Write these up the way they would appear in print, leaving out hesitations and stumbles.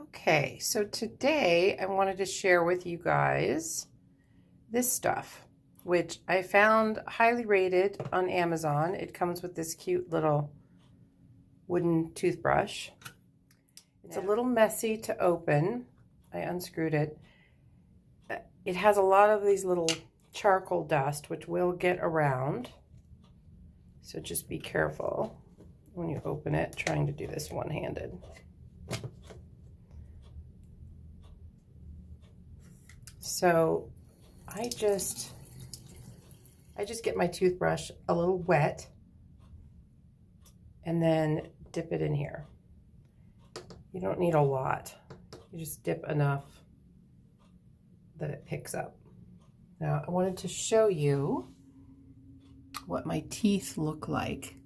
Okay, so today I wanted to share with you guys this stuff, which I found highly rated on Amazon. It comes with this cute little wooden toothbrush. It's a little messy to open. I unscrewed it. It has a lot of these little charcoal dust, which will get around. So just be careful when you open it, trying to do this one-handed. So I just get my toothbrush a little wet and then dip it in here. You don't need a lot. You just dip enough that it picks up. Now I wanted to show you what my teeth look like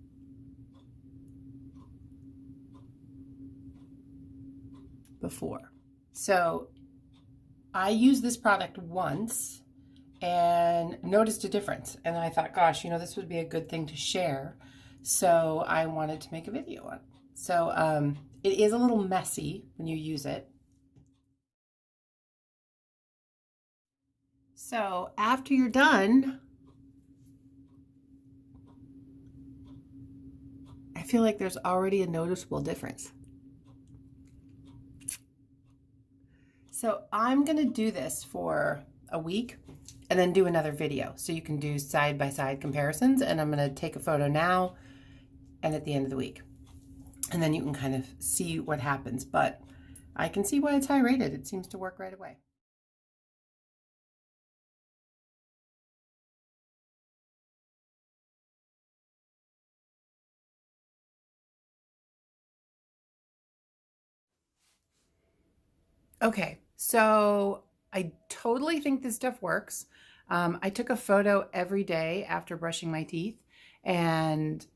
before. So I used this product once and noticed a difference. And I thought, gosh, this would be a good thing to share. So I wanted to make a video on it. So it is a little messy when you use it. So after you're done, I feel like there's already a noticeable difference. So I'm going to do this for a week and then do another video so you can do side-by-side comparisons, and I'm going to take a photo now and at the end of the week, and then you can kind of see what happens. But I can see why it's high rated. It seems to work right away. Okay, so I totally think this stuff works. I took a photo every day after brushing my teeth and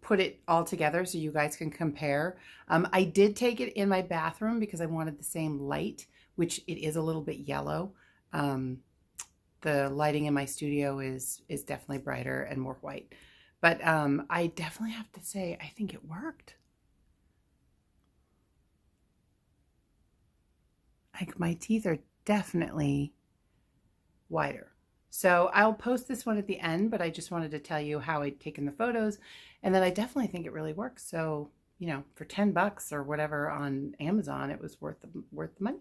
put it all together so you guys can compare. I did take it in my bathroom because I wanted the same light, which it is a little bit yellow. The lighting in my studio is definitely brighter and more white. But I definitely have to say, I think it worked. Like, my teeth are definitely whiter. So I'll post this one at the end, but I just wanted to tell you how I'd taken the photos, and then I definitely think it really works. So, for $10 or whatever on Amazon, it was worth the money.